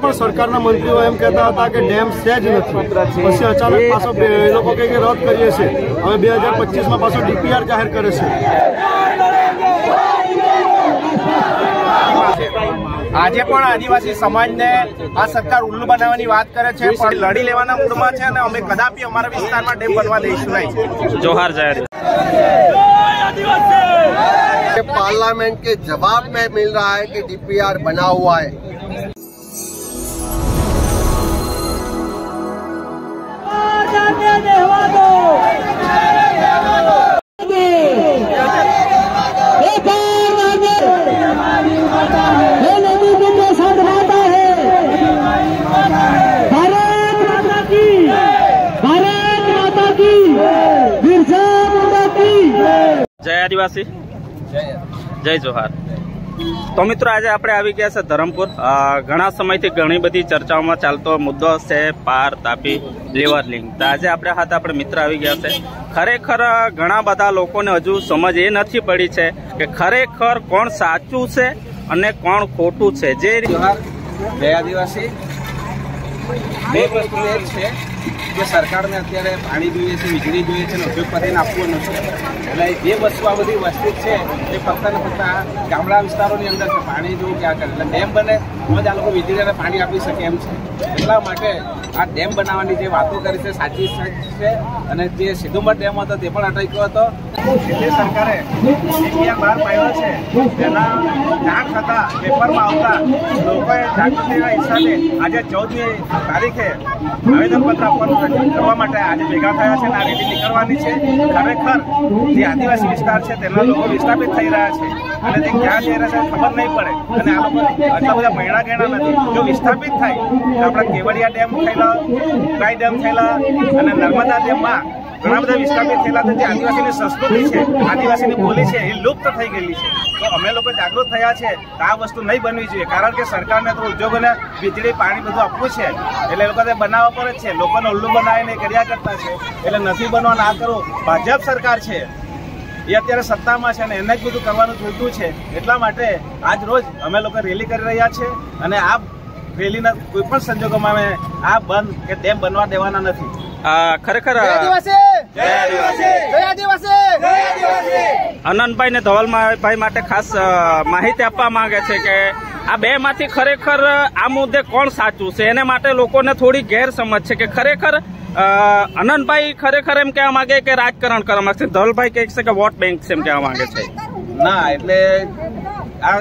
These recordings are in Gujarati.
પણ સરકારના મંત્રીઓ એમ કહેતા હતા કે ડેમ છે જ નથી, પછી અચાનક પાછો એ લોકો કહે કે રદ કરીએ છીએ, હવે 2025માં પાછો DPR જાહેર કરે છે। આજે પણ આદિવાસી સમાજને આ સરકાર ઉલ્લુ બનાવવાની વાત કરે છે, પણ લડી લેવાના મૂડમાં છે અને અમે કદાપી અમારા વિસ્તારમાં ડેમ બનવા દઈશું નહીં। जोहार जाहिर पार्लियामेंट के जवाब में मिल रहा है कि DPR बना हुआ है। जय आदिवासी जय जोहार। तो मित्रों आज આપણે આવી ગયા છે ધરમપુર। ઘણા સમયથી ઘણી બધી ચર્ચાઓમાં ચાલતો મુદ્દો છે પાર તાપી લિવર લિંક। તો આજે આપણે મિત્ર આવી ગયા છે। ખરેખર ઘણા બધા લોકોને હજુ સમજ એ નથી પડી છે કે ખરેખર કોણ સાચું છે અને કોણ ખોટું છે। જે જોહાર જય આદિવાસી। બે વસ્તુ એ છે કે સરકારને અત્યારે પાણી જોઈએ છે, વીજળી જોઈએ છે, ઉદ્યોગપતિને આપવાનું છે, એટલે જે વસ્તુ આ બધી વસ્તુ છે એ ફક્ત ને ફક્ત આ ગામડા વિસ્તારોની અંદર છે। પાણી જોવું ક્યાં કરે, એટલે ડેમ બને તો જ આ લોકો વીજળી અને પાણી આપી શકે એમ છે। એટલા માટે આ ડેમ બનાવવાની જે વાતો કરી છે સાચી છે, અને જે સિદ્ધુમર ડેમ હતો તે પણ અટક્યો હતો। જે સરકારે બહાર પાડ્યો છે તેના જાણ થતા પેપરમાં આવતા લોકોએ જાગૃતિના હિસાબે આજે 14મી તારીખે આવેદનપત્ર આપવાનું કરવા માટે આજે ભેગા થયા છે અને આ રેલી નીકળવાની છે। ખરેખર જે આદિવાસી વિસ્તાર છે તેના લોકો વિસ્થાપિત થઈ રહ્યા છે અને તે ક્યાં જઈ રહ્યા છે ખબર નહીં પડે, અને આ લોકો આટલા બધા મહિના ગણા નથી। જો વિસ્થાપિત થાય તો આપણા કેવડિયા ડેમ થયેલા, ઉકાઈ ડેમ થયેલા અને નર્મદા ડેમમાં ઘણા બધા વિસ્થાપિત થયેલા છે। જે આદિવાસીની સંસ્કૃતિ છે, આદિવાસીની બોલી છે એ લુપ્ત થઈ ગયેલી છે। તો અમે લોકો જાગૃત થયા છે તો આ વસ્તુ નહીં બનવી જોઈએ, કારણ કે સરકારને તો ઉદ્યોગોને વીજળી પાણી બધું આપવું છે, એટલે એ લોકો બનાવવા પર જ છે, લોકોને ઉલ્લુ બનાવીને કર્યા કરતા છે। એટલે નથી બનવા ના કરો। ભાજપ સરકાર છે એ અત્યારે સત્તામાં છે અને એને જ બધું કરવાનું જોઈતું છે। એટલા માટે આજ રોજ અમે લોકો રેલી કરી રહ્યા છે અને આ રેલીના કોઈ પણ સંજોગોમાં અમે આ બંધ કે ડેમ બનવા દેવાના નથી। ખરેખર અનંતભાઈ ને ધવલભાઈ માટે ખાસ માહિતી આપવા માંગે છે કે આ બે માંથી ખરેખર આ મુદ્દે કોણ સાચું છે, એને માટે લોકોને થોડી ગેરસમજ છે કે ખરેખર અનંતભાઈ ખરેખર એમ કહેવા માંગે કે રાજકારણ કરવા માંગે છે, ધવલભાઈ કહે છે કે વોટ બેંક છે એમ કહેવા માંગે છે। ના, એટલે આ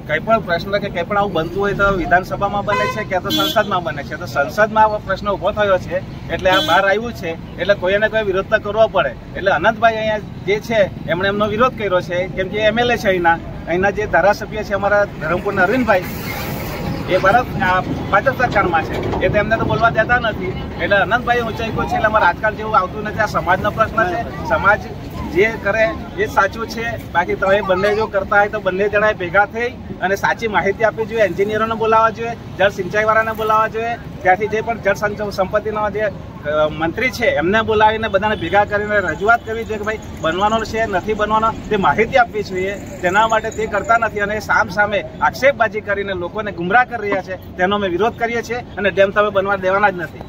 કઈ પણ પ્રશ્ન કે કઈ પણ આવું બનતું હોય તો વિધાનસભામાં બને છે કે તો સંસદમાં બને છે। તો સંસદમાં આ પ્રશ્ન ઉભો થયો છે એટલે આ બહાર આવ્યું છે, એટલે કોઈને કોઈ વિરોધ તો કરવો પડે। એટલે અનંતભાઈ અહીંયા જે છે એમણે એમનો વિરોધ કર્યો છે, કેમ કે MLA છે અહીંના જે ધારાસભ્ય છે અમારા ધરમપુરના અરવિંદભાઈ, એ ભાજપ સરકારમાં છે, એ તો એમને તો બોલવા દેતા નથી। એટલે અનંતભાઈ ઊંચાઈ છે, એટલે અમારે રાજકારણ જેવું આવતું નથી। આ સમાજનો પ્રશ્ન છે, સમાજ જે કરે એ સાચું છે। બાકી તમે બંને જો કરતા હોય તો બંને જણાએ ભેગા થઈ અને સાચી માહિતી આપવી જોઈએ, એન્જિનિયરોને બોલાવવા જોઈએ, જળ સિંચાઈવાળાને બોલાવવા જોઈએ, ત્યાંથી જે પણ જળ સંપત્તિનો જે મંત્રી છે એમને બોલાવીને બધાને ભેગા કરીને રજૂઆત કરવી જોઈએ કે ભાઈ બનવાનો છે નથી બનવાનો, તે માહિતી આપવી જોઈએ। તેના માટે તે કરતા નથી અને સામ સામે આક્ષેપબાજી કરીને લોકોને ગુમરાહ કરી રહ્યા છે, તેનો અમે વિરોધ કરીએ છીએ અને ડેમ તમે બનવા દેવાના જ નથી।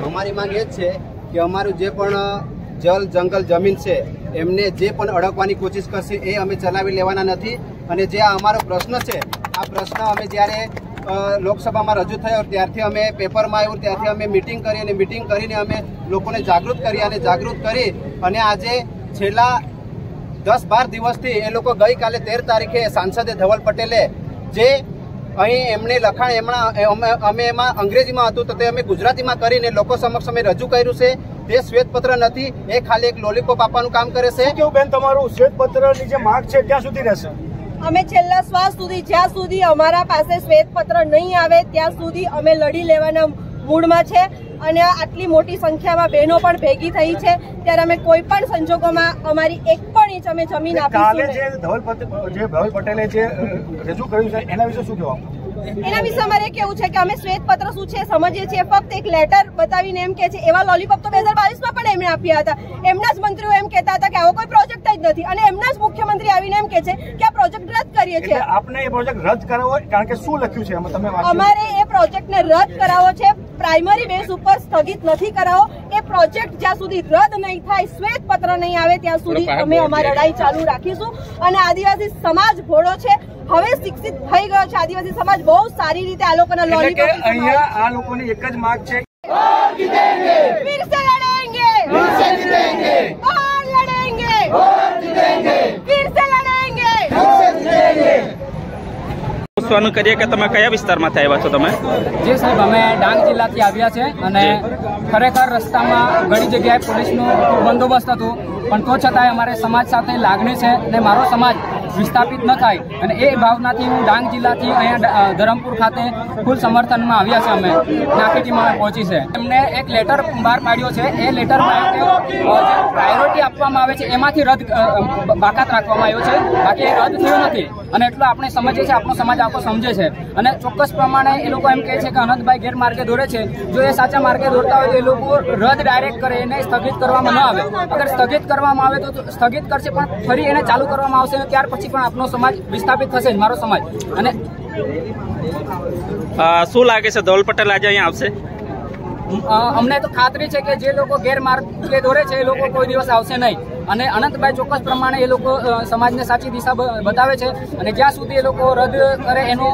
અમારી માંગ એ જ છે કે અમારું જે પણ જલ જંગલ જમીન છે એમને જે પણ અડકવાની કોશિશ કરશે એ અમે ચલાવી લેવાના નથી। અને જે આ અમારો પ્રશ્ન છે આ પ્રશ્ન અમે જ્યારે લોકસભામાં રજૂ થયો ત્યારથી અમે પેપરમાં આવ્યું ત્યારથી અમે મિટિંગ કરી અને મિટિંગ કરીને અમે લોકોને જાગૃત કરી અને આજે છેલ્લા 10-12 દિવસથી એ લોકો ગઈકાલે 13 તારીખે સાંસદે ધવલ પટેલે જે અહીં એમણે લખાણ અમે એમાં અંગ્રેજીમાં હતું તો તે અમે ગુજરાતીમાં કરીને લોકો સમક્ષ અમે રજૂ કર્યું છે તે શ્વેતપત્ર નથી, એ ખાલી એક લોલીપોપ આપવાનું કામ કરે છે. કેવું બેન તમારું શ્વેતપત્રની જે માંગ છે ત્યાં સુધી રહેશે? અમે છેલ્લા શ્વાસ સુધી, જ્યાં સુધી અમારા પાસે શ્વેતપત્ર નહીં આવે ત્યાં સુધી અમે લડી લેવાના મૂડમાં છે. અને આટલી મોટી સંખ્યામાં બહેનો પણ ભેગી થઈ છે ત્યારે અમે કોઈ પણ સંજોગોમાં અમારી એક પણ ઇંચ અમે જમીન કાલે આપીશું. જે ધવલ પટેલે જે રજૂ કર્યું છે એના વિશે શું કહેવા? એના વિશે અમારે કેવું છે કે અમે શ્વેતપત્ર શું છે સમજીએ છીએ, ફક્ત એક લેટર બતાવીને એમ કે છે. એવા લોલીપોપ તો 2022માં પણ એમણે આપ્યા હતા. એમના જ મંત્રીઓ એમ કહેતા હતા કે આવો કોઈ પ્રોજેક્ટ જ નથી, અને એમના જ મુખ્યમંત્રી આવીને એમ કે છે કે આ પ્રોજેક્ટ રદ કરીએ છીએ. આપને એ પ્રોજેક્ટ રદ કરાવો, કારણ કે શું લખ્યું છે તમે? અમારે એ પ્રોજેક્ટને રદ કરાવો છે, પ્રાઇમરી બેઝ ઉપર સ્થગિત નથી કરાવો. એ પ્રોજેક્ટ જ્યાં સુધી રદ નહીં થાય, શ્વેતપત્ર નહીં આવે ત્યાં સુધી અમે અમારી લડાઈ ચાલુ રાખીશું. અને આદિવાસી સમાજ ભોળો છે, હવે શિક્ષિત થઈ ગયો છે. આદિવાસી સમાજ બહુ સારી રીતે આ લોકોના લોલીપોપ અહીંયા આ લોકોની એક જ માંગ છે, फिर से लड़ेंगे, फिर से जीतेंगे, और लड़ेंगे, और जीतेंगे, फिर से लड़ेंगे, फिर से जीतेंगे. પૂછવાનું કરીએ કે તમે કયા વિસ્તારમાંથી આવ્યા છો? તમે? જી સાહેબ, અમે ડાંગ જિલ્લાથી આવ્યા છે અને ખરેખર રસ્તામાં ઘણી જગ્યાએ પોલીસનું બંદોબસ્ત હતું, પણ તો છતાંય અમારે સમાજ સાથે લાગણી છે અને મારો સમાજ વિસ્થાપિત ન થાય, અને એ ભાવનાથી હું ડાંગ જિલ્લાથી અહીંયા ધરમપુર ખાતે ફૂલ સમર્થનમાં આવ્યા છે. અમે નાખી ટીમમાં પહોંચી છે. એમને એક લેટર બહાર પાડ્યો છે. એ લેટરમાં જે પ્રાયોરિટી આપવામાં આવે છે એમાંથી રદ બાકાત રાખવામાં આવ્યો છે, બાકી એ રદ થયો નથી. અને એટલું આપણે સમજીએ છીએ, આપણો સમાજ આખો સમજે છે. અને ચોક્કસ પ્રમાણે એ લોકો એમ કહે છે કે અનંતભાઈ ગેરમાર્ગે દોરે છે. જો એ સાચા માર્ગે દોરતા હોય તો એ લોકો રદ ડાયરેક્ટ કરે, એને સ્થગિત કરવામાં ન આવે. અગર સ્થગિત કરવામાં આવે તો સ્થગિત કરશે, પણ ફરી એને ચાલુ કરવામાં આવશે, ત્યાર પછી પણ આપનો સમાજ વિસ્થાપિત થશે, મારો સમાજ. અને શું લાગે છે ધવલ પટેલ આજે અહીંયા આવશે? અમને તો ખાતરી છે કે જે લોકો ગેરમાર્ગે દોરે છે એ લોકો કોઈ દિવસ આવશે નહીં. અને અનંતભાઈ ચોક્કસ પ્રમાણે એ લોકો સમાજને સાચી દિશા બતાવે છે, અને જ્યાં સુધી એ લોકો રદ કરે, એનું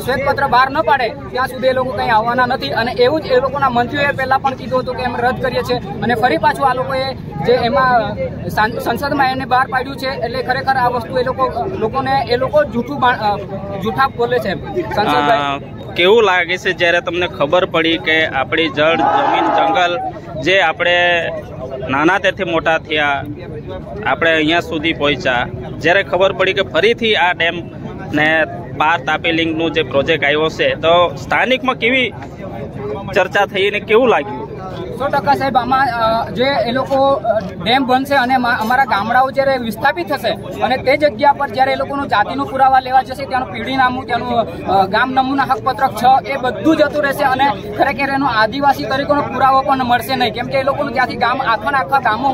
શ્વેતપત્ર બહાર ન પાડે ત્યાં સુધી એ લોકો કંઈ આવવાના નથી. અને એવું જ એ લોકોના મંત્રીઓએ પહેલા પણ કીધું હતું કે એમ રદ કરીએ છીએ, અને ફરી પાછું આ લોકોએ જે એમાં સંસદમાં એને બહાર પાડ્યું છે. એટલે ખરેખર આ વસ્તુ એ લોકો જૂઠા બોલે છે. કેવું લાગે છે જ્યારે તમને ખબર પડી કે આપણી જળ, જમીન, જંગલ જે આપણે નાના ત્યારથી મોટા થયા, આપણે અહીંયા સુધી પહોંચ્યા, જ્યારે ખબર પડી કે ફરીથી આ ડેમ ને પાર તાપી લિંકનું જે પ્રોજેક્ટ આવ્યો છે, તો સ્થાનિકમાં કેવી ચર્ચા થઈ અને કેવું લાગ્યું? 100% સાહેબ, આમાં જે એ લોકો ડેમ બનશે અને અમારા ગામડાઓ જ્યારે વિસ્થાપિત થશે અને તે જગ્યા પર જ્યારે એ લોકોનું જાતિનું પુરાવા લેવા જશે, ત્યાંનું પીડી નામું, ત્યાંનું ગામ નમૂના હકપત્રક 6 એ બધું જતું રહેશે. અને ખરેખર એનો આદિવાસી તરીકેનો પુરાવો પણ મળશે નહીં, કેમ કે એ લોકોનું ત્યાંથી ગામ આખા ગામો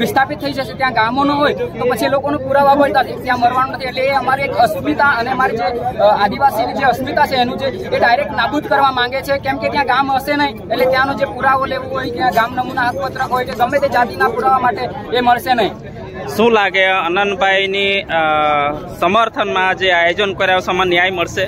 વિસ્થાપિત થઈ જશે. ત્યાં ગામો ન હોય તો પછી એ લોકોનું પુરાવા મળતા ત્યાં મરવાનું નથી. એટલે એ અમારી એક અસ્મિતા અને અમારી જે આદિવાસીની જે અસ્મિતા છે એનું જે એ ડાયરેક્ટ નાબૂદ કરવા માંગે છે, કેમ કે ત્યાં ગામ હશે નહીં. એટલે ત્યાંનો જે પુરાવો લેવો હોય, ત્યાં ગામ નમૂના હકપત્રક હોય કે ગમે તે જાતિના પુરાવા માટે એ મળશે નહીં. શું લાગે અનંતભાઈની સમર્થનમાં જે આયોજન કર્યા છે ન્યાય મળશે?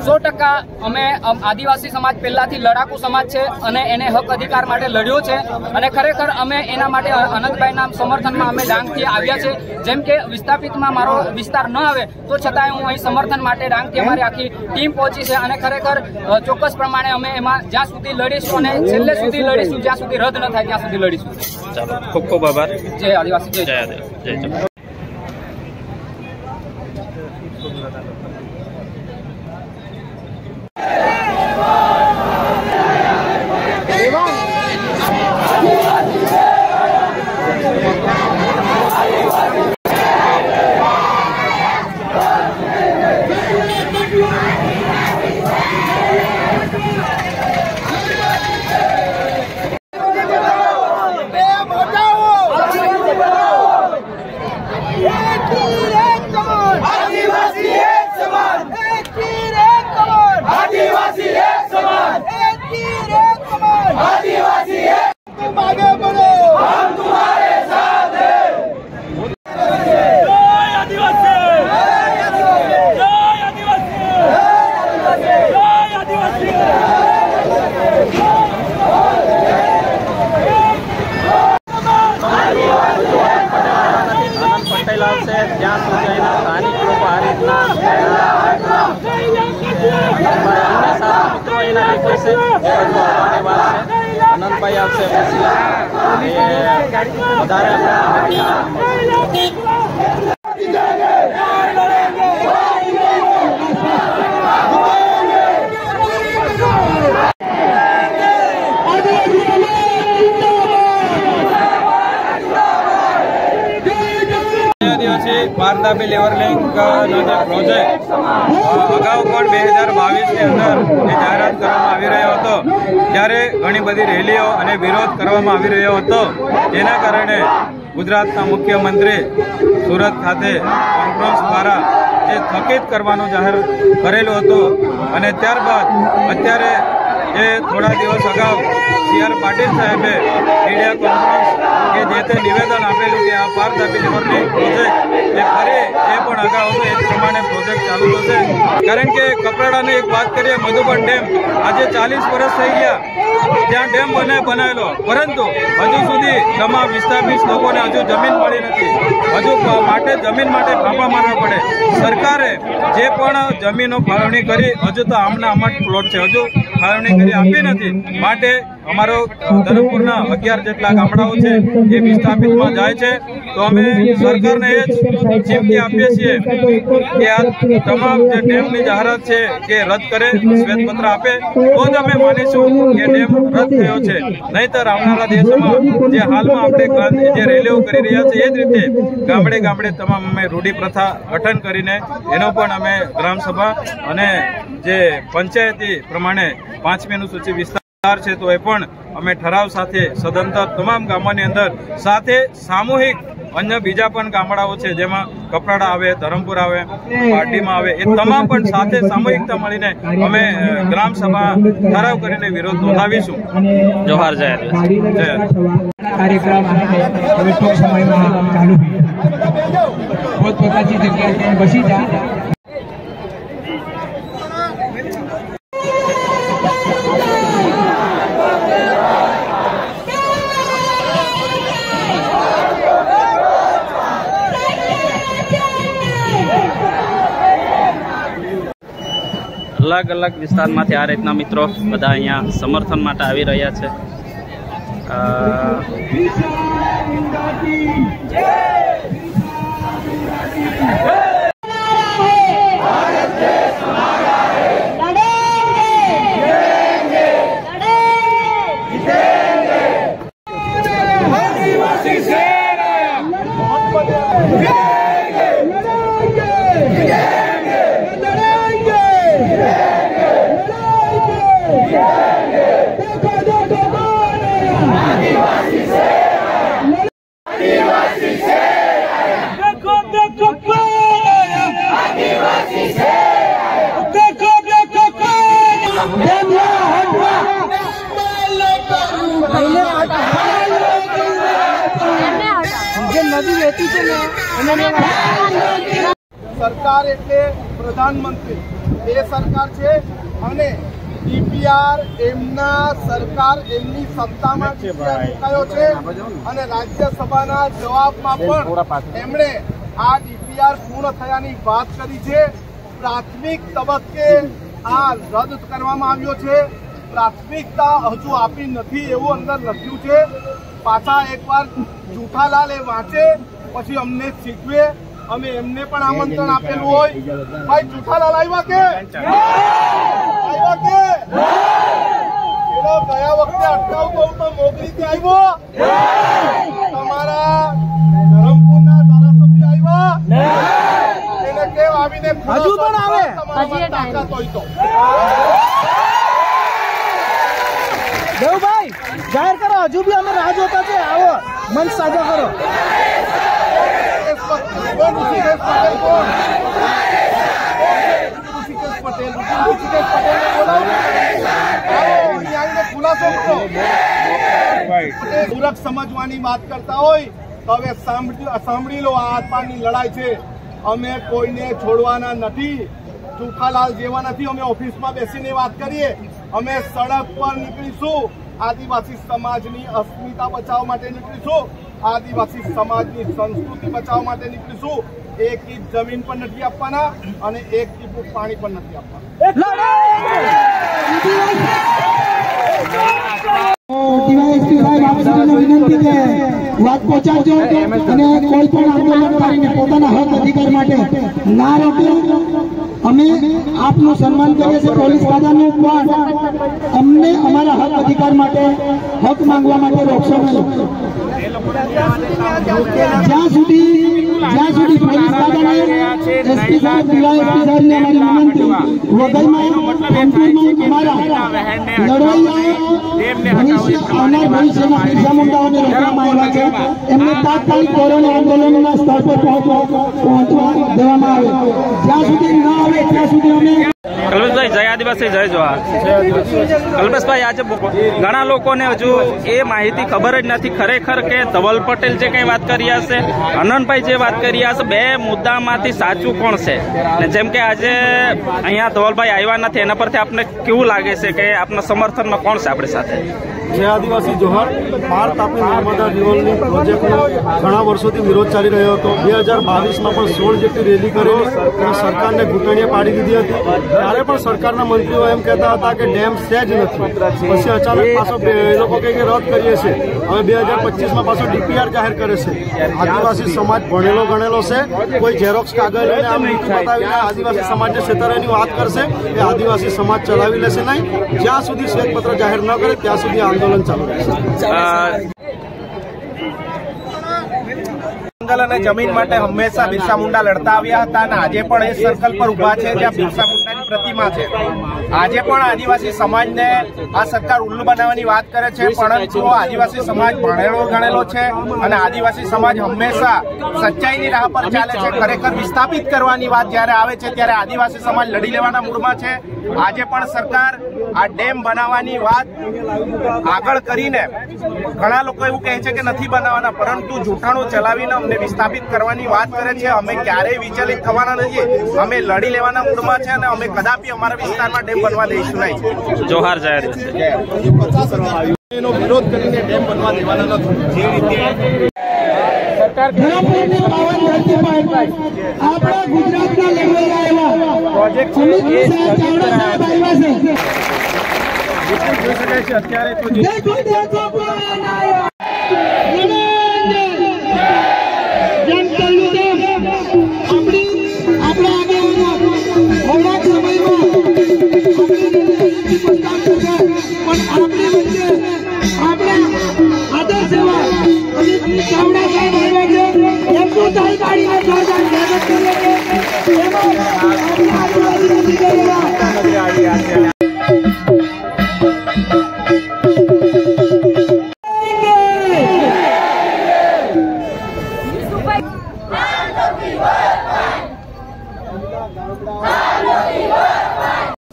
100% અમે આદિવાસી સમાજ પહેલાથી લડાકુ સમાજ છે અને એને હક અધિકાર માટે લડ્યો છે. અને ખરેખર અમે એના માટે અનંતભાઈના સમર્થનમાં અમે ડાંગથી આવ્યા છે. જેમ કે વિસ્થાપિતમાં મારો વિસ્તાર ન આવે તો છતાંય હું અહીં સમર્થન માટે ડાંગથી અમારી આખી ટીમ પહોંચી છે. અને ખરેખર ચોક્કસ પ્રમાણે અમે એમાં જ્યાં સુધી લડીશું અને છેલ્લે સુધી લડીશું, જ્યાં સુધી રદ ન થાય ત્યાં સુધી લડીશું. ચાલો, ખૂબ ખૂબ આભાર. જય આદિવાસી, જય જય જય. ગાડી આવશે પછી એ વધારે પારતાપી લેવર લિંકનો જે પ્રોજેક્ટ અગાઉ પણ 2022ની અંદર જે જાહેરાત કરવામાં આવી રહ્યો હતો ત્યારે ઘણી બધી રેલીઓ અને વિરોધ કરવામાં આવી રહ્યો હતો, જેના કારણે ગુજરાતના મુખ્યમંત્રી સુરત ખાતે કોન્ફરન્સ દ્વારા જે થકીત કરવાનું જાહેર કરેલું હતું અને ત્યારબાદ અત્યારે જે થોડા દિવસ અગાઉ CR પાટીલ સાહેબે મીડિયા કોન્ફરન્સ કે જે તે નિવેદન આપેલું કે આ પારતાપી લેવરની પ્રોજેક્ટ એ ફરી એ પણ અગાઉ હતો એ પ્રમાણે પ્રોજેક્ટ ચાલુ થશે. કારણ કે કપરાડાની એક વાત કરીએ, મધુબન ડેમ આજે 40 વર્ષ થઈ ગયા ત્યાં ડેમ બનાવેલો, પરંતુ હજુ સુધી તમામ વિસ્તારના લોકોને હજુ જમીન મળી નથી. હજુ જમીન માટે ફાંફા મારવા પડે. સરકારે જે પણ જમીનો ફાળવણી કરી હજુ તો આમના આમ જ પ્લોટ છે, હજુ ફાળવણી કરી આપી નથી. માટે અમારો ધરમપુરના 11 જેટલા ગામડાઓ છે એ વિસ્થાપિતમાં જાય છે. તો અમે સરકારને એ જ ચીમકી આપીએ છીએ કે આ તમામ જે ડેમની જાહેરાત છે કે રદ કરે, શ્વેતપત્ર આપે તો જ અમે માનીશું કે ડેમ રદ થયો છે. નહીંતર આવનારા દિવસોમાં જે હાલમાં આપણે જે રેલીઓ કરી રહ્યા છે એ જ રીતે ગામડે ગામડે તમામ અમે રૂઢિ પ્રથા ગઠન કરીને એનો પણ અમે ગ્રામસભા અને જે પંચાયતી પ્રમાણે 5મીનું સૂચિ વિસ્તાર છે તો એ પણ અમે ઠરાવ સાથે સદંતર તમામ ગામોની અંદર સાથે સામૂહિક અન્ય બીજા પણ ગામડાઓ છે જેમાં કપરાડા આવે, ધરમપુર આવે, પાટીમાં આવે, એ તમામ પણ સાથે સામૂહિકતા મળીને અમે ગ્રામસભા ઠરાવ કરીને વિરોધ નોંધાવીશું. જોહાર જય કાર્યક્રમ હવે ટૂંક સમયમાં ચાલુ પોતપોતાની જગ્યાએ બસી જાય. અલગ અલગ વિસ્તારમાંથી આ રીતના મિત્રો બધા અહીંયા સમર્થન માટે આવી રહ્યા છે. સરકાર એટલે પ્રધાનમંત્રી એ સરકાર છે અને DPR એમની સત્તામાં ચૂકાયો છે અને રાજ્યસભાના જવાબમાં પણ એમણે આ DPR પૂર્ણ થયાની વાત કરી છે. પ્રાથમિક તબક્કે આ રદ કરવામાં આવ્યો છે, પ્રાથમિકતા હજુ આપી નથી એવું અંદર લખ્યું છે. પાછા એકવાર જુઠાલાલ એ વાંચે પછી અમને શીખવે. અમે એમને પણ આમંત્રણ આપેલું હોય. ભાઈ જુઠાલાલ આવ્યા કે પેલો ગયા વખતે અટકાવતો તો મોગરીથી આવ્યો, તમારા ધરમપુરના ધારાસભ્ય આવ્યા એને કેમ આવીને હજુ પણ આવે તાકાત હોય તો દેવભાઈ જાહેર કરો, હજુ બી અમે રાહ જોતા છે. આવો મંચ સાજા કરો. સુરક્ષ સમજવાની વાત કરતા હોય તો હવે સાંભળી લો. આ આત્માની લડાઈ છે. અમે કોઈને છોડવાના નથી, જુઠાલાલ જેવા નથી. અમે ઓફિસમાં બેસીને વાત કરીએ. અમે સડક પર નીકળીશું, આદિવાસી સમાજની અસ્મિતા બચાવવા માટે નીકળીશું, આદિવાસી સમાજની સંસ્કૃતિ બચાવવા માટે નીકળીશું. 1 ઇંચ જમીન પણ નથી આપવાના અને 1 ટીપું પાણી પણ નથી આપવાના। વિનંતી છે વાત પહોંચાડજો અને કોઈ પણ આંદોલન કરીને પોતાના હક અધિકાર માટે ના રોકે। અમે આપનું સન્માન કરીએ છીએ પોલીસ કાયદાનું, પણ અમને અમારા હક અધિકાર માટે હક માંગવા માટે રોકશો નહીં। જ્યાં સુધી પોલીસ કાયદાને એસપી સાહેબ ડીવાયએસપી સાહેબને અમારી વિનંતી વગરમાં અમારા લડવૈયા આવનાર ભવિષ્યમાં બિરસા મુંડાઓને રોકવામાં આવ્યા છે, એમને તાત્કાલિક કોરોના આંદોલનના સ્થળ પર પહોંચવા દેવામાં આવે। જ્યાં સુધી ન આવે ત્યાં સુધી અમે કલ્પેશભાઈ જય આદિવાસી જય જોહાર। કલ્પેશભાઈ આજે ઘણા લોકોને હજુ એ માહિતી ખબર જ નથી ખરેખર કે ધવલ પટેલ જે કંઈ વાત કરી હશે, અનંતભાઈ જે વાત કરી હશે, બે મુદ્દામાંથી સાચું કોણ છે? ને જેમ કે આજે અહીંયા ધવલભાઈ આવ્યા નથી, એના પરથી આપને કેવું લાગે છે કે આપના સમર્થનમાં કોણ છે આપણી સાથે? જય આદિવાસી જોહાર। પાર તાપી નર્મદા રિવરલિંક પ્રોજેક્ટનો ઘણા વર્ષોથી વિરોધ ચાલી રહ્યો હતો। 2022માં પણ 16 જેટલી રેલી કરેલી અને સરકારને ઘૂંટણીએ પાડી દીધી હતી। ત્યારે પણ સરકારના મંત્રીઓ એમ કહેતા હતા કે ડેમ છે જ નથી, પછી અચાનક પાછો એ લોકો કહે કે રદ કરીએ છીએ। હવે 2025માં પાછો ડીપીઆર જાહેર કરે છે। આદિવાસી સમાજ ભણેલો ગણેલો છે, કોઈ ઝેરોક્સ કાગળ લઈને આમ નીતિ બતાવીને આદિવાસી સમાજને છેતરાની વાત કરશે એ આદિવાસી સમાજ ચલાવી લેશે નહીં। જ્યાં સુધી શ્વેતપત્ર જાહેર ન કરે ત્યાં સુધી આંદોલન ચાલુ રહેશે। જંગલ અને જમીન માટે હંમેશા બિરસા મુંડા લડતા આવ્યા હતા અને આજે પણ એ સર્કલ પર ઉભા છે જ્યાં બિરસા મુંડાની પ્રતિમા છે। આજે પણ આદિવાસી સમાજને આ સરકાર ઉલ્લુ બનાવવાની વાત કરે છે, પરંતુ આદિવાસી સમાજ ભણેલો ગણેલો છે અને આદિવાસી સમાજ હંમેશા સચ્ચાઈની રાહ પર ચાલે છે। ખરેખર વિસ્થાપિત કરવાની વાત જ્યારે આવે છે ત્યારે આદિવાસી સમાજ લડી લેવાના મૂડમાં છે। આજે પણ સરકાર આ ડેમ બનાવવાની વાત આગળ કરીને ઘણા લોકો એવું કહે છે કે નથી બનાવવાના, પરંતુ જૂઠાણું ચલાવીને અમને વિસ્થાપિત કરવાની વાત કરે છે। અમે ક્યારેય વિચલિત થવાના નથી, અમે લડી લેવાના મૂડમાં છે અને અમે કદાપી અમારા વિસ્તારમાં ડેમ બનવા દઈશું નહીં। જોહાર જય એનો વિરોધ કરીને ડેમ બનવા દેવાના નથી। જે રીતે ધરમપુરની પાવન ધરતી પર આપણા ગુજરાતના લડવૈયા એવા પ્રોજેક્ટ ચાવડા સાહેબ આવ્યા છે। જોઈ શકાય છે અત્યારે તો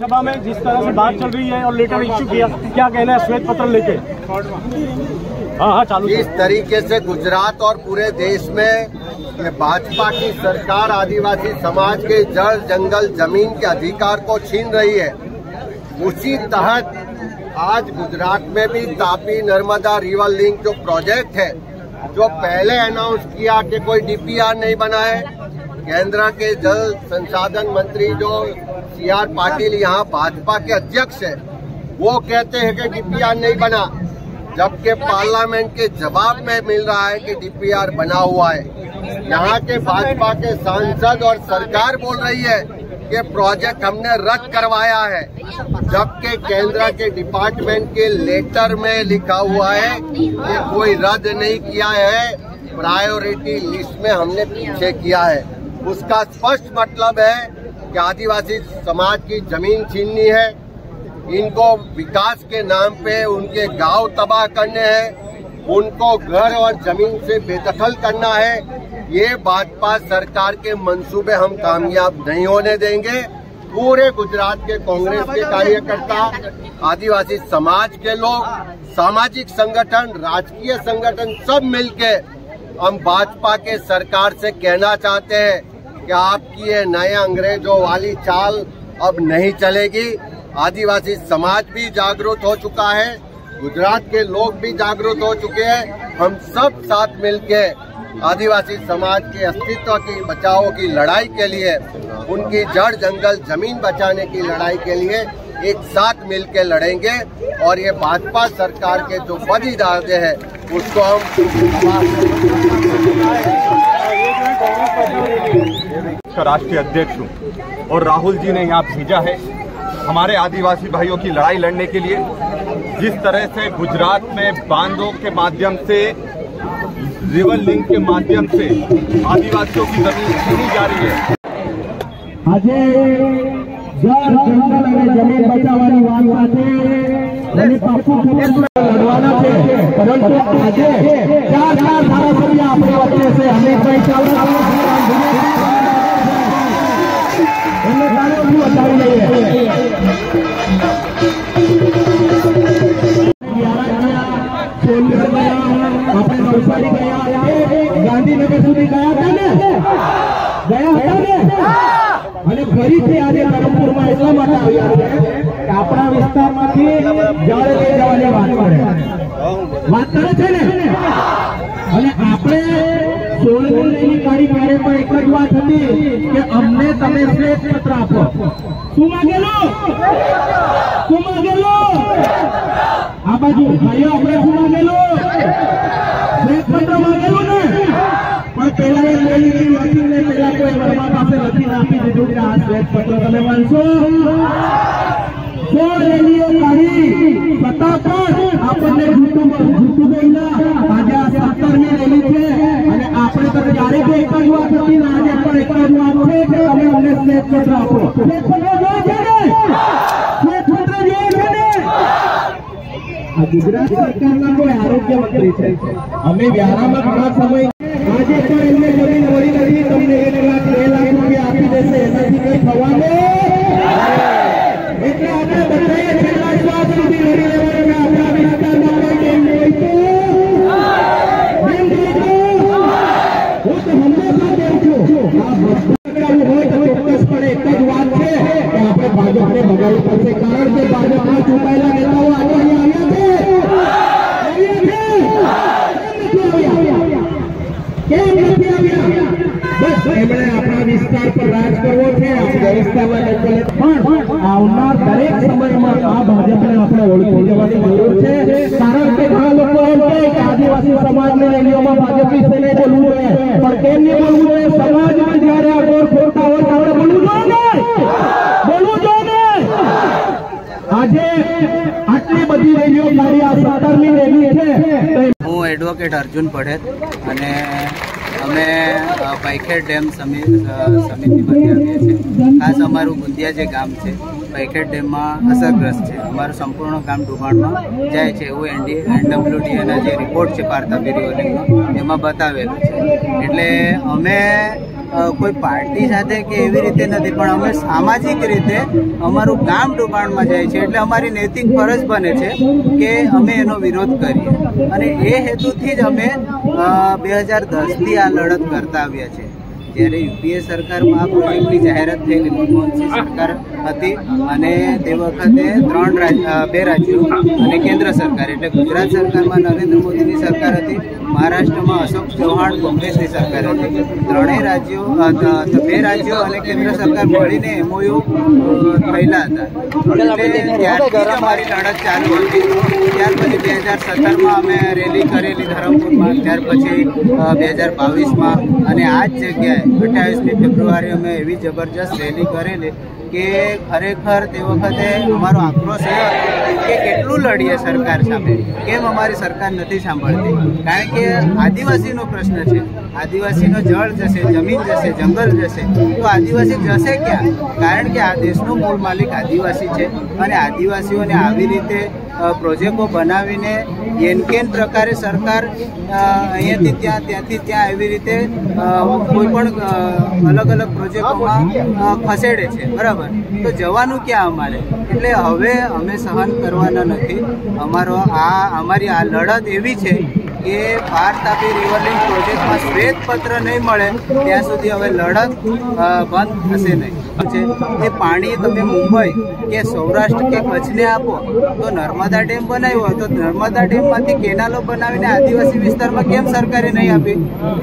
सभा में जिस तरह से बात चल रही है और लेटर इश्यू किया, क्या कहना है श्वेत पत्र लेके? हाँ चालू। इस तरीके से गुजरात और पूरे देश में भाजपा की सरकार आदिवासी समाज के जल जंगल जमीन के अधिकार को छीन रही है, उसी तहत आज गुजरात में भी तापी नर्मदा रिवर लिंक जो प्रोजेक्ट है, जो पहले अनाउंस किया कि कोई डीपीआर नहीं बना है, केंद्र के जल संसाधन मंत्री जो CR पाटिल यहाँ भाजपा के अध्यक्ष है, वो कहते हैं कि डीपीआर नहीं बना, जबकि पार्लियामेंट के जवाब में मिल रहा है कि डीपीआर बना हुआ है। यहाँ के भाजपा के सांसद और सरकार बोल रही है कि प्रोजेक्ट हमने रद्द करवाया है, जबकि केंद्र के डिपार्टमेंट के लेटर में लिखा हुआ है कि कोई रद्द नहीं किया है, प्रायोरिटी लिस्ट में हमने पीछे किया है। उसका स्पष्ट मतलब है कि आदिवासी समाज की जमीन छीननी है, इनको विकास के नाम पे उनके गांव तबाह करने हैं, उनको घर और जमीन से बेदखल करना है। ये भाजपा सरकार के मंसूबे हम कामयाब नहीं होने देंगे। पूरे गुजरात के कांग्रेस के कार्यकर्ता, आदिवासी समाज के लोग, सामाजिक संगठन, राजकीय संगठन सब मिलके हम भाजपा के सरकार से कहना चाहते हैं कि आपकी ये नए अंग्रेजों वाली चाल अब नहीं चलेगी। आदिवासी समाज भी जागरूक हो चुका है, गुजरात के लोग भी जागरूक हो चुके हैं। हम सब साथ मिलके आदिवासी समाज के अस्तित्व की बचाव की लड़ाई के लिए, उनकी जड़ जंगल जमीन बचाने की लड़ाई के लिए एक साथ मिलकर लड़ेंगे और ये भाजपा सरकार के जो बद इरादे हैं उसको हम राष्ट्रीय अध्यक्ष हूँ और राहुल जी ने यहाँ भेजा है हमारे आदिवासी भाइयों की लड़ाई लड़ने के लिए। जिस तरह से गुजरात में बांधों के माध्यम से, रिवर लिंक के माध्यम से आदिवासियों की जमीन छीनी जा रही है। આજે જળ જંગલ અને જમીન બચાવવાની વાત સાથે અને પાકું લડવાના છે, પરંતુ આજે ચાર ધારાસભ્ય આપણી વચ્ચે છે। હમીરભાઈ ચાવડા એમને તાળીઓ બતાવી લઈએ। આપણે નવસારી ગયા, ગાંધીનગર સુધી ગયા હતા ને, અને ફરીથી આજે ધરમપુરમાં એટલા માટે આવ્યા છે કે આપણા વિસ્તારમાંથી જળ લઈ જવાની વાત કરે છે ને, અને આપણે 16 લઈને કાઢી ત્યારે પણ એક જ વાત હતી કે અમને તમે શ્વેતપત્ર આપો। શું માંગેલું? આ બાજુ ભાઈઓ આપણે શું માંગેલું? શ્વેતપત્ર માંગેલું ને, પણ પેલા એ વકીલને પેલા કોઈ વર્મા પાસે લખીને આપી દીધું કે આ શ્વેતપત્ર તમે વાંચશો। 16 રેલીઓ કાઢી છતાં પણ આપણને જૂઠું બોલ્યા। આજે આ 17મી રેલી છે અને આપણે તો ત્યારે તો એક જ વાત હતી ને, આજે પણ એક જ વાત છે કે તમે અમને શ્વેતપત્ર આપો। શ્વેતપત્ર જોઈએ છે ને? શ્વેતપત્ર જોઈએ છે ને? આ ગુજરાત સરકારના કોઈ આરોગ્ય મંત્રી છે। અમે વ્યારામાં ઘણા સમય આજે પણ એમને જમીન મળી નથી, તમને 1 લાખ 2 લાખ રૂપિયા આપી દેશે, એનાથી કઈ થવાનું? એટલે આપણે બધાએ છેલ્લા શ્વાસ સુધી લડી લેવાનું કે આપણા વિસ્તારમાં કોઈ કેમ જોઈતું? હું તો હંમેશા કહું છું, આ ભ્રષ્ટાચાર હોય તો ચોક્કસપણે એક જ વાત છે કે આપણે ભાજપને ભગાડવું પડશે, કારણ કે ભાજપના ચૂંટાયેલા નેતાઓ આજે અહીંયા આવ્યા છે। કેમ નથી આવ્યા? બસ એમણે આપણા વિસ્તાર પર રાજ કરવો છે, આપણી વ્યવસ્થામાં પણ આવનાર દરેક સમયમાં આ ભાજપને આપણે ઓળખી જવાની જરૂર છે, કારણ કે ઘણા લોકો એમ કહે કે આદિવાસી સમાજની રેલીઓમાં ભાજપ વિશે નહીં બોલવું જોઈએ, પણ કેમ નહીં બોલવું જોઈએ? સમાજમાં જયારે આ ગોળ ખોટા હોય ત્યારે બોલવું જોઈએ ને, બોલવું જોઈએ ને। આજે આટલી બધી રેલીઓ મારી આ 17મી રેલી છે। હું એડવોકેટ અર્જુન પટેલ અને અમે પૈખેડ ડેમ સમિતિમાંથી આવીએ છીએ। ખાસ અમારું ગુંદિયા જે ગામ છે પૈખેડ ડેમમાં અસરગ્રસ્ત છે, અમારું સંપૂર્ણ ગામ ડૂબાણમાં જાય છે એવું NWDના જે રિપોર્ટ છે પારતાપી રિવરલિંકનો એમાં બતાવેલું છે। એટલે અમે કોઈ પાર્ટી સાથે કે એવી રીતે નથી, પણ અમે સામાજિક રીતે અમારું ગામ ડૂબાણમાં જાય છે એટલે અમારી નૈતિક ફરજ બને છે કે અમે એનો વિરોધ કરીએ, અને એ હેતુથી જ અમે 2010થી આ લડત કરતા આવ્યા છે। જ્યારે યુપીએ સરકારમાં આ પ્રોજેક્ટની જાહેરાત થયેલી, મનમોહનસિંહ સરકાર હતી અને તે વખતે 2 રાજ્યો અને કેન્દ્ર સરકાર એટલે ગુજરાત સરકારમાં નરેન્દ્ર મોદીની સરકાર હતી, મહારાષ્ટ્રમાં અશોક ચૌહાણ કોંગ્રેસની સરકાર હતી। 2 રાજ્યો અને કેન્દ્ર સરકાર મળીને MOU થયેલા હતા, એટલે ત્યારથી જ અમારી લડત ચાલુ હતી। ત્યાર પછી 2017માં અમે રેલી કરેલી ધરમપુરમાં, ત્યાર પછી 2022માં, અને આ જ જગ્યાએ 28મી ફેબ્રુઆરી અમે એવી જબરજસ્ત રેલી કરેલી કે ખરેખર તે વખતે અમારો આક્રોશ એ કે કેટલું લડીએ સરકાર સામે, કેમ અમારી સરકાર નથી સાંભળતી, કારણ કે આદિવાસીનો પ્રશ્ન છે। આદિવાસીનો જળ જશે, જમીન જશે, જંગલ જશે, તો આદિવાસી જશે ક્યાં? કારણ કે આ દેશનો મૂળ માલિક આદિવાસી છે, અને આદિવાસીઓને આવી રીતે પ્રોજેક્ટો બનાવીને એનકેન પ્રકારે સરકાર અહીંયાથી ત્યાં, ત્યાંથી ત્યાં એવી રીતે કોઈ પણ અલગ અલગ પ્રોજેક્ટોમાં ખસેડે છે, બરાબર? તો જવાનું ક્યાં અમારે? એટલે હવે અમે સહન કરવાના નથી। અમારી આ લડત એવી છે કે પાર તાપી રિવરલિંક પ્રોજેક્ટમાં શ્વેતપત્ર નહીં મળે ત્યાં સુધી હવે લડત બંધ થશે નહીં। એ પાણી તમે મુંબઈ કે સૌરાષ્ટ્ર કે કચ્છને આપો તો નર્મદા ડેમ બનાવ્યો તો નર્મદા ડેમમાંથી કેનાલો બનાવીને આદિવાસી વિસ્તારમાં કેમ સરકારે નહીં આપી?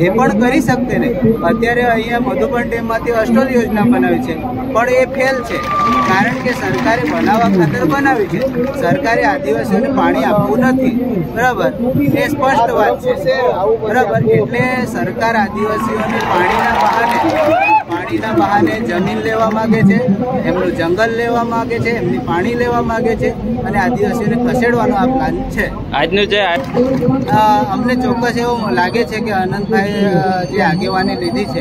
એ પણ કરી શકતે નહીં. અત્યારે અહીંયા મધુબન ડેમમાંથી અસ્ટોલ યોજના બનાવી છે પણ એ ફેલ છે, કારણ કે સરકારે બનાવવા ખાતર બનાવી છે, સરકારે આદિવાસીઓને પાણી આપવું નથી. બરાબર, એ સ્પષ્ટ વાત છે. બરાબર, એટલે સરકાર આદિવાસીઓને પાણીના બહાને જમીન લેવા માંગે છે, એમનું જંગલ લેવા માંગે છે, એમની પાણી લેવા માંગે છે અને આદિવાસીઓને ખસેડવાનો આ પ્લાન છે. આજનું જે અમને ચોક્કસ એવું લાગે છે કે અનંતભાઈ જે આગેવાની લીધી છે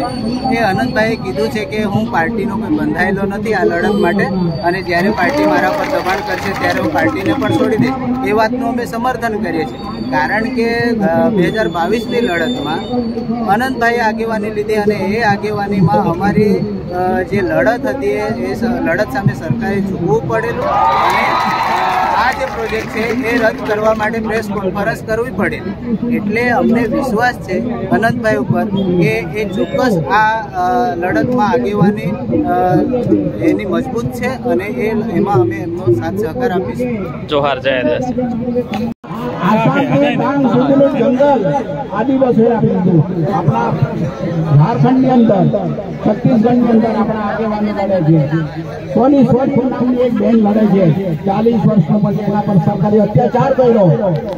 એ અનંતભાઈએ કીધું છે કે હું પાર્ટીનો કોઈ બંધાયેલો નથી આ લડત માટે, અને જ્યારે પાર્ટી મારા પર દબાણ કરશે ત્યારે હું પાર્ટીને પણ છોડી દઈશ. એ વાતનું અમે સમર્થન કરીએ છીએ, કારણ કે 2022ની લડતમાં અનંતભાઈએ આગેવાની લીધી અને એ આગેવાનીમાં અમારી જે લડત હતી એ લડત સામે સરકારે ઝૂકવું પડેલું અને આ જે પ્રોજેક્ટ છે એ રદ કરવા માટે પ્રેસ કોન્ફરન્સ કરવી પડેલી. એટલે અમને વિશ્વાસ છે અનંતભાઈ ઉપર કે એ ચોક્કસ આ લડતમાં આગેવાની એની મજબૂત છે અને એમાં અમે એમનો સાથ સહકાર આપીશું. જોહાર, જય આદિવાસી. જંગલ આદિવાસીઓએ આપી દીધું. આપણા ઝારખંડની અંદર, છત્તીસગઢની અંદર આપણા આગેવાનો લડે છે. સોની સોનપુર નામની એક બેન લડે છે. 40 વર્ષનો પછી એના પર સરકારે અત્યાચાર કર્યો,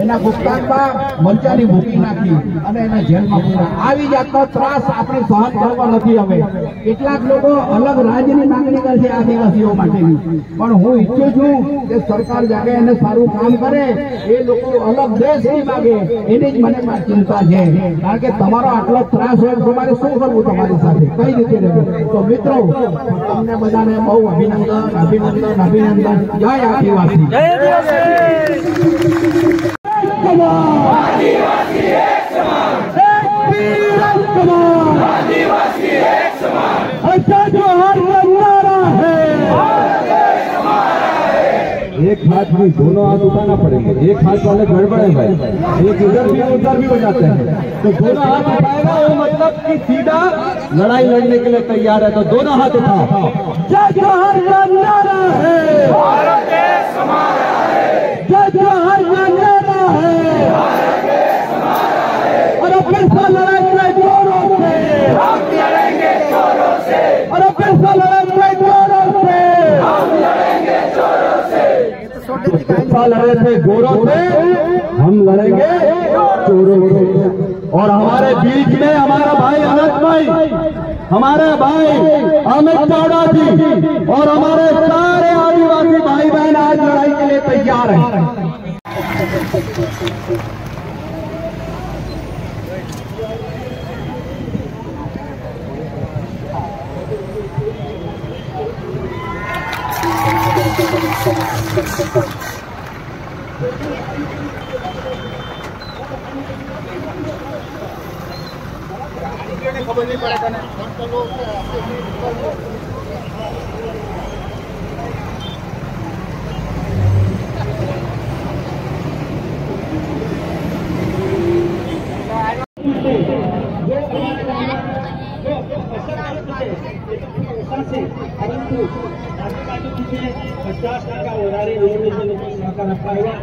એના ગુપ્તાંગમાં મંચાની ભૂકી નાખી અને એને જેલમાં પૂર્યા. આવી જાતનો ત્રાસ આપણે સહન કરવા નથી. હવે કેટલાક લોકો અલગ રાજ્યની માંગણી કરે છે આદિવાસીઓ માટેની, પણ હું ઈચ્છું છું કે સરકાર જાગે અને સારું કામ કરે. એ લોકો અલગ દેશની માગે એની જ મને ચિંતા છે, કારણ કે તમારો આટલો ત્રાસ હોય તમારે શું કરવું, તમારી સાથે કઈ રીતે રહેવું. તો મિત્રો, તમને બધાને બહુ અભિનંદન, અભિનંદન, અભિનંદન. જય આદિવાસી. एक हाथ में दोनों हाथ उठाना पड़ेंगे. एक हाथ वाले गड़बड़ है भाई, एक इधर भी उधर भी हो जाते हैं. तो दोनों हाथ उठाएगा वो मतलब कि सीधा लड़ाई लड़ने के लिए तैयार है. तो दोनों हाथ उठाओ. जय जोहार का नारा है, भारत देश हमारा है. जय जोहार का नारा है, भारत देश हमारा है. और फिर से लड़ाई जोरों से, हम लड़ेंगे जोरों से. और फिर से लड़ाई जोरों से, हम लड़ेंगे जोरों से. लड़े थे गोरों से, हम लड़ेंगे चोरों से. और हमारे बीच में हमारा भाई अनंत भाई, हमारे भाई अमित चावड़ा जी और हमारे सारे आदिवासी भाई बहन आज लड़ाई के लिए तैयार हैं. ખબર નહીં પડે તને. પરંતુ આજુબાજુથી 50% વધારે લોકો સહકાર આપવા આવ્યા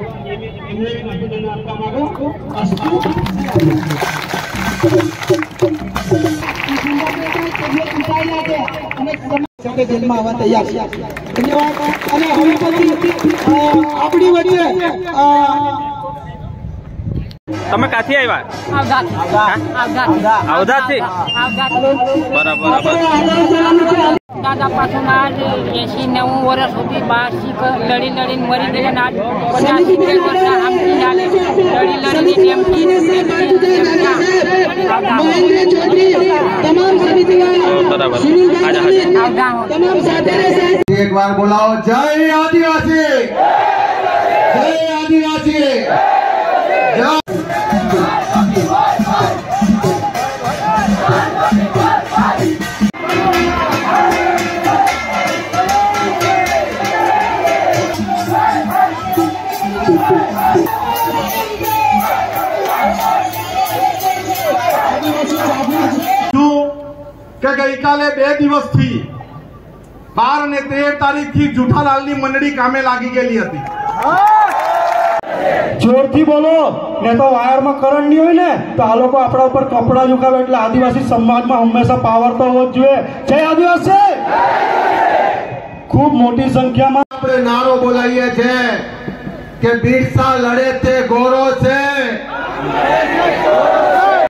એમને અભિનંદન આપવા માંગુ. જેલમાં આવવા તૈયાર છે. ધન્યવાદ. અને હવે પછી આપણી વચ્ચે તમે ક્યાંથી આવ્યા? અવધાથી. બરાબર. દાદા પાછળના 80-90 વર્ષ સુધી બહાર શીખ લડી લડીને મરી ગયેલા 50-70 વર્ષના આમથી ચાલે લડી લડીને एक बार बोलाओ जय आदिवासी, जय आदिवासी, जय. કે ગઈકાલે 2 દિવસથી 12 અને 13 તારીખથી જુઠાલાલની મંડળી કામે લાગી ગયેલી હતી। જોરથી બોલો, ને તો વાયરમાં કરંટ નહીં હોય ને તો આ લોકો આપણા ઉપર કપડા ઝુકાવે। એટલે આદિવાસી સમાજમાં હંમેશા પાવર તો હોવો જ જોઈએ। જય આદિવાસી। ખૂબ મોટી સંખ્યામાં આપણે નારો બોલાવીએ છીએ કે બિરસા લડે તે ગોરો છે,